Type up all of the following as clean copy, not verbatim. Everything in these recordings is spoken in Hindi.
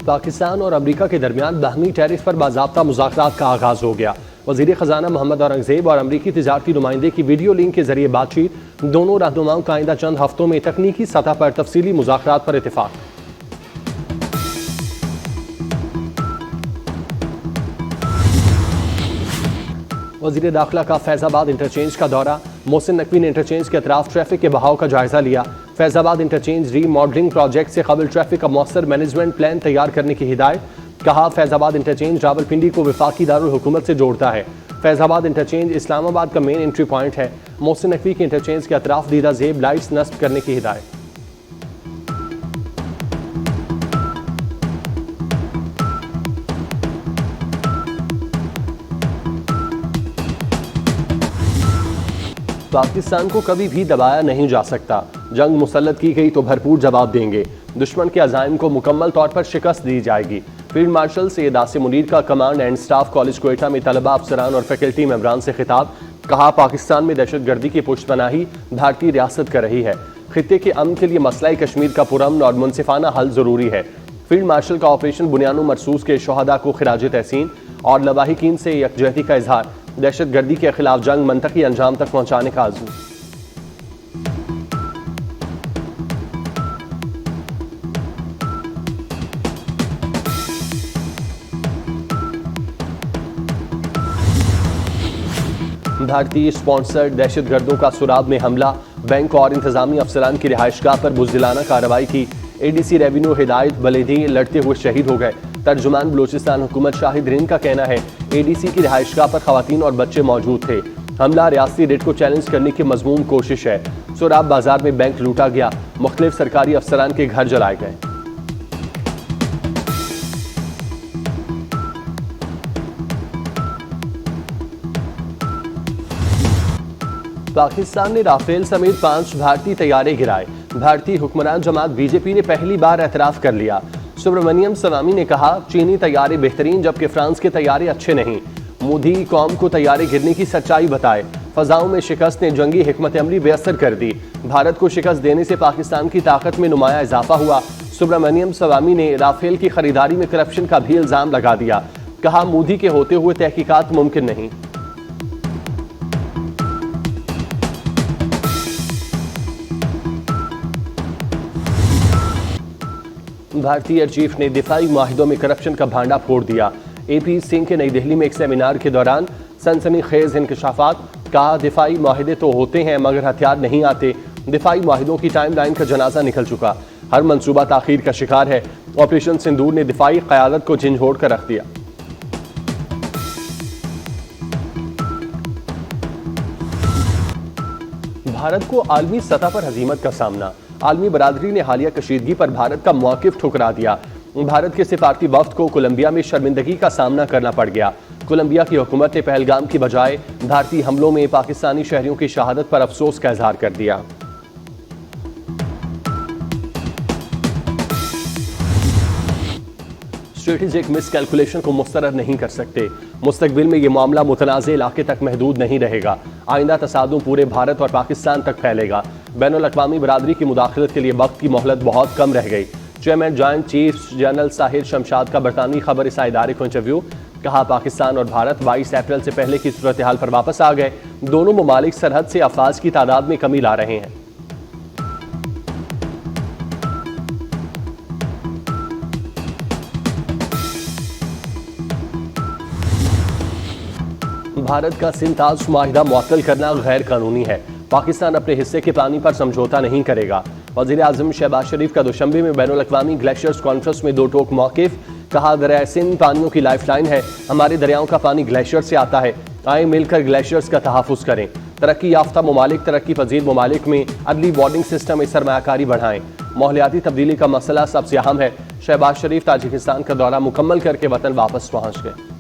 पाकिस्तान और अमरीका के दरमियान बाहमी टैरिफ पर बाज़ाब्ता मुज़ाकरात का आगाज हो गया। वज़ीर ख़जाना मोहम्मद औरंगज़ेब और अमरीकी तिजारती नुमाइंदे की वीडियो लिंक के जरिए बातचीत। दोनों रहनुमाओं का आइंदा चंद हफ्तों में तकनीकी सतह पर तफसीली मुज़ाकरात पर इत्तेफाक। वज़ीर दाखिला का फैज़ाबाद इंटरचेंज का दौरा। मोहसिन नकवी ने इंटरचेंज के अतराफ ट्रैफिक के बहाव का जायजा लिया। फैज़ाबाद इंटरचेंज रीमॉडलिंग प्रोजेक्ट से कबल ट्रैफिक का मौसर मैनेजमेंट प्लान तैयार करने की हिदायत। कहा, फैज़ाबाद इंटरचेंज रावलपिंडी को वफाकी दारुल हुकूमत से जोड़ता है। फैज़ाबाद इंटरचेंज इस्लामाबाद का मेन एंट्री पॉइंट है। मोहसिन नकवी के इंटरचेंज के अतराफ दीदा जेब लाइट्स नस्ब करने की हिदायत। पाकिस्तान को कभी भी दबाया नहीं जा सकता। जंग मुसल्लत की गई तो भरपूर जवाब देंगे। दुश्मन के अज़ाइम को मुकम्मल तौर पर शिकस्त दी जाएगी। फील्ड मार्शल सैयद आसिम मुनीर का command and staff college Quetta में तलबा, अफसरान और फैकल्टी मेंबरान से खिताब। कहा, पाकिस्तान में दहशतगर्दी की पुष्टपनाही भारतीय रियासत कर रही है। खित्ते के अमन के लिए मसला कश्मीर का पुरअमन और मुनसिफाना हल जरूरी है। फील्ड मार्शल का ऑपरेशन बुनियानो मरसूस के शोहदा को खिराज तहसीन और लवाहिकीन से यकजहती का इजहार। दहशतगर्दी के खिलाफ जंग मंतकी अंजाम तक पहुंचाने का आज़ू। भारतीय स्पॉन्सर्ड दहशतगर्दों का सुराब में हमला। बैंक और इंतजामी अफसरान की रिहाइशगाह पर बुज़दिलाना कार्रवाई की। एडीसी रेवेन्यू हिदायत बलेदी लड़ते हुए शहीद हो गए। तर्जुमान बलूचिस्तान हुकूमत शाहिद रिन का कहना है, एडीसी की रिहाइशगाह पर खवातीन और बच्चे मौजूद थे। हमला रियासती रेट को चैलेंज करने की मजमूम कोशिश है। सोराब बाजार में बैंक लूटा गया। मुख्तलिफ सरकारी अफसरान के घर जलाए गए। पाकिस्तान ने राफेल समेत 5 भारतीय तैयारे गिराए। भारतीय हुक्मरान जमात बीजेपी ने पहली बार एतराफ कर लिया। सुब्रमण्यम स्वामी ने कहा, चीनी तैयारे बेहतरीन जबकि फ्रांस के तैयारे अच्छे नहीं। मोदी कौम को तैयारे गिरने की सच्चाई बताए। फजाओं में शिकस्त ने जंगी हिकमत अमली बेअसर कर दी। भारत को शिकस्त देने से पाकिस्तान की ताकत में नुमाया इजाफा हुआ। सुब्रमण्यम स्वामी ने राफेल की खरीदारी में करप्शन का भी इल्जाम लगा दिया। कहा, मोदी के होते हुए तहकीकात मुमकिन नहीं। भारतीय एयर चीफ ने दिफाई माहिदों में करप्शन का भांडा फोड़ दिया। एपी सिंह के नई दिल्ली में एक सेमिनार के दौरान सनसनीखेज इंकशाफात। कहा, दिफाई माहिदे तो होते हैं मगर हथियार नहीं आते। दिफाई माहिदों की टाइमलाइन का जनाजा निकल चुका। हर मंसूबा ताखीर का शिकार है। ऑपरेशन सिंदूर ने दिफाई क़यादत को झंझोड़ कर रख दिया। भारत को आलमी सतह पर हजीमत का सामना। आलमी बरादरी ने हालिया कशीदगी पर भारत का मौक़िफ़ ठुकरा दिया। भारत के सिफारती वफ्द को कोलंबिया में शर्मिंदगी का सामना करना पड़ गया। कोलंबिया की हुकूमत ने पहलगाम की बजाय भारतीय हमलों में पाकिस्तानी शहरियों की शहादत पर अफसोस का इजहार कर दिया। स्ट्रेटेजिक मिसकैलकुलेशन को मुस्तरद नहीं कर सकते। मुस्तकबिल में यह मामला मुतनाज़ इलाके तक महदूद नहीं रहेगा। आइंदा तसादुम पूरे भारत और पाकिस्तान तक फैलेगा। बैनुल-अक़वामी बरादरी की मुदाखलत के लिए वक्त की मोहलत बहुत कम रह गई। Chairman joint chiefs general Sahir Shamshad का बरतानवी खबर इस इदारे को इंटरव्यू। कहा, पाकिस्तान और भारत 22 अप्रैल से पहले की सूरत हाल पर वापस आ गए। दोनों ममालिक सरहद से अफवाज की तादाद में कमी ला रहे हैं। भारत का सिंताज माहिदा मुअत्तल करना गैर कानूनी है। पाकिस्तान अपने हिस्से के पानी पर समझौता नहीं करेगा। वज़ीर आज़म शहबाज शरीफ का दुशंबे में बैनुल-अक़वामी ग्लेशियर्स कॉन्फ्रेंस में दो टोक मौक़िफ़। कहा, दरिया सिंध पानियों की लाइफलाइन है। हमारे दरियाओं का पानी ग्लेशियर से आता है। आए मिलकर ग्लेशियर्स का तहफ़्फ़ुज़ करें। तरक्की याफ्ता ममालिक तरक्की पजीर ममालिक में अदली वार्डिंग सिस्टम में सरमायाकारी बढ़ाएं। माहौलियाती तब्दीली का मसला सबसे अहम है। शहबाज शरीफ ताजिकिस्तान का दौरा मुकम्मल करके वतन वापस पहुँच गए।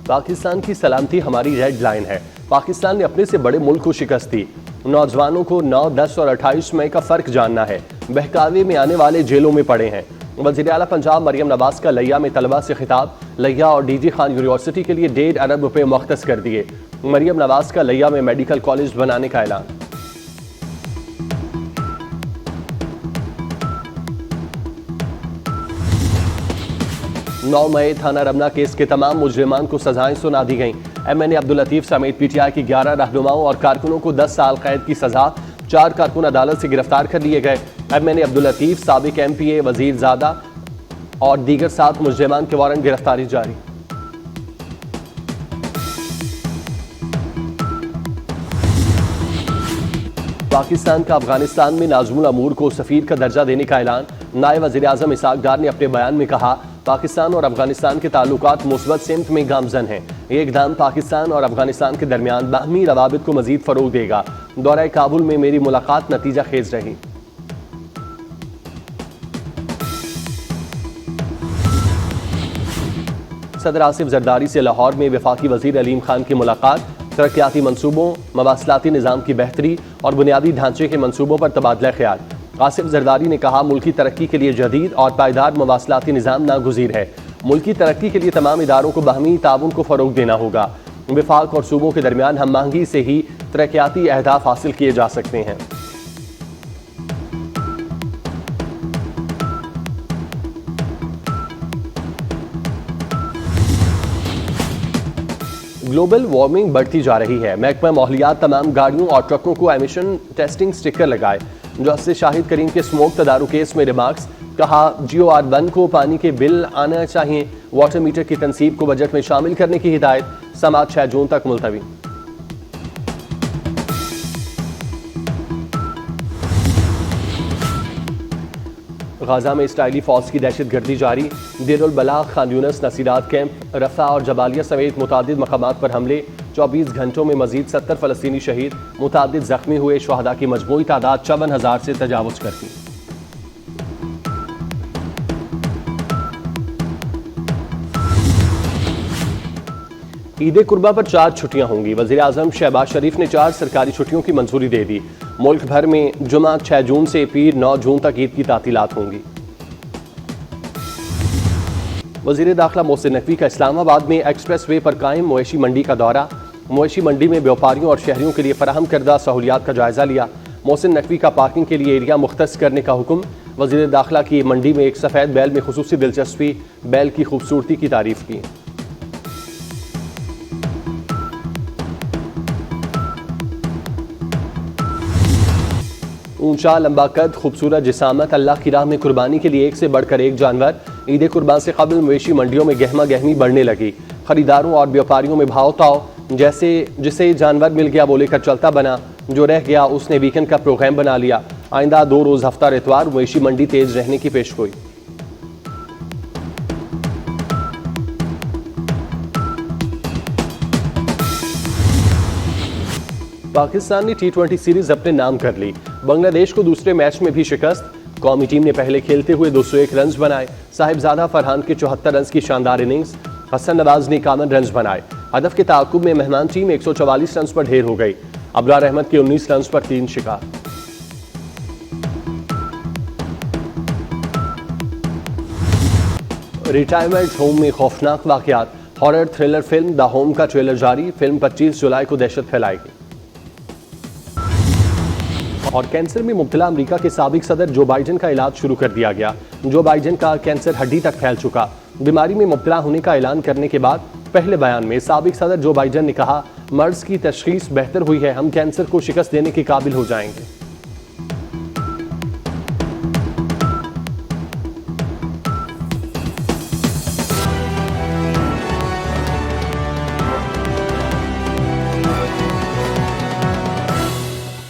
पाकिस्तान की सलामती हमारी रेड लाइन है। पाकिस्तान ने अपने से बड़े मुल्क को शिकस्त दी। नौजवानों को 9, 10 और 28 मई का फर्क जानना है। बहकावे में आने वाले जेलों में पड़े हैं। वज़ीर आला पंजाब मरियम नवाज का लिया में तलबा से खिताब। लिया और डीजी खान यूनिवर्सिटी के लिए 1.5 अरब रुपए मुख्तस कर दिए। मरियम नवाज का लिया में मेडिकल कॉलेज बनाने का ऐलान। नौ मई थाना रमना केस के तमाम मुजरिमान को सजाएं सुना दी गईं। MNA अब्दुल लतीफ समेत PTI की 11 रहनुमाओं और कारकुनों को 10 साल कैद की सजा। 4 कारकुन अदालत से गिरफ्तार कर लिए गए। MNA अब्दुल लतीफ, साबिक MPA वजीर ज़ादा और दीगर 7 मुजरिमान के वारंट गिरफ्तारी जारी। पाकिस्तान का अफगानिस्तान में नाज़मुल अमूर को सफीर का दर्जा देने का ऐलान। नायब वज़ीर आज़म इसहाक डार ने अपने बयान में कहा, पाकिस्तान और अफगानिस्तान के ताल्लुकात मुस्बत सिमत में गामजन हैं। ये इक़दाम पाकिस्तान और अफगानिस्तान के दरमियान बाहमी रवाबित को मजीद फ़रोग़ देगा। दौरा काबुल में मेरी मुलाकात नतीजा खेज रही। सदर आसिफ जरदारी से लाहौर में वफाकी वज़ीर अलीम खान की मुलाकात। तरक्याती मनसूबों, मवासलाती निज़ाम की बेहतरी और बुनियादी ढांचे के मनसूबों पर तबादला ख्याल। आसिफ जरदारी ने कहा, मुल्की तरक्की के लिए जदीद और पायदार मवासलाती निज़ाम नागुज़ीर है। मुल्की तरक्की के लिए तमाम इदारों को बाहमी ताउन को फ़रोग़ देना होगा। वफाक और सूबों के दरमियान हम आहंगी से ही तरक्याती अहदाफ हासिल किए जा सकते हैं। ग्लोबल वार्मिंग बढ़ती जा रही है। महकमा माहौलियात तमाम गाड़ियों और ट्रकों को एमिशन टेस्टिंग स्टिकर लगाए। जस्टिस शाहिद करीम के स्मोक तदारू केस में रिमार्क्स। कहा, GOR1 को पानी के बिल आना चाहिए। वाटर मीटर की तनसीब को बजट में शामिल करने की हिदायत। समाअत 6 जून तक मुलतवी। गाजा में इसराइली फौज की दहशतगर्दी जारी। देरुल बलाग, खान यूनिस, नसीरात कैंप, रफा और जबालिया समेत मुतादिद मकामात पर हमले। 24 घंटों में मजीद 70 फ़लस्तीनी शहीद। मुतादिद जख्मी हुए। शुहदा की मजमूई तादाद 54,000 से तजावुज़ करती। ईद कुर्बा पर 4 छुट्टियां होंगी। वज़ीर आज़म शहबाज शरीफ ने 4 सरकारी छुट्टियों की मंजूरी दे दी। मुल्क भर में जुमा 6 जून से पीर 9 जून तक ईद की तातीलात होंगी। वज़ीर दाखिला मोहसिन नकवी का इस्लामाबाद में एक्सप्रेस वे पर कायम मवेशी मंडी का दौरा। मवेशी मंडी में व्यापारियों और शहरियों के लिए फराहम करदा सहूलियात का जायजा लिया। मोहसिन नकवी का पार्किंग के लिए एरिया मुख्तस करने का हुक्म। वज़ीर दाखिला की मंडी में एक सफ़ेद बैल में खुसूसी दिलचस्पी। बैल की खूबसूरती की तारीफ की। ऊंचा, लंबा कद, खूबसूरत जिसामत, अल्लाह की राह में कुर्बानी के लिए एक से बढ़कर एक जानवर। ईद कुर्बान से कबल मवेशी मंडियों में गहमा गहमी बढ़ने लगी। खरीदारों और व्यापारियों में भाव ताव। जैसे जिसे जानवर मिल गया वो लेकर चलता बना। जो रह गया उसने वीकेंड का प्रोग्राम बना लिया। आइंदा 2 रोज़ हफ्ता इतवार मवेशी मंडी तेज रहने की पेशगोई। पाकिस्तान ने T20 सीरीज अपने नाम कर ली। बांग्लादेश को दूसरे मैच में भी शिकस्त। कौमी टीम ने पहले खेलते हुए 201 रन बनाए। साहिबजादा फरहान के 74 रन की शानदार इनिंग्स। हसन नवाज ने 51 रन बनाए। हदफ के ताकुब में मेहमान टीम 144 रन पर ढेर हो गई। अबरार अहमद के 19 रन पर 3 शिकार। रिटायरमेंट होम में खौफनाक वाकयात। Horror thriller film the home का ट्रेलर जारी। फिल्म 25 जुलाई को दहशत फैलाएगी। और कैंसर में मुब्तला अमेरिका के साबिक सदर जो बाइडेन का इलाज शुरू कर दिया गया। जो बाइडेन का कैंसर हड्डी तक फैल चुका। बीमारी में मुब्तला होने का ऐलान करने के बाद पहले बयान में साबिक सदर जो बाइडेन ने कहा, मर्ज की तशखीस बेहतर हुई है, हम कैंसर को शिकस्त देने के काबिल हो जाएंगे।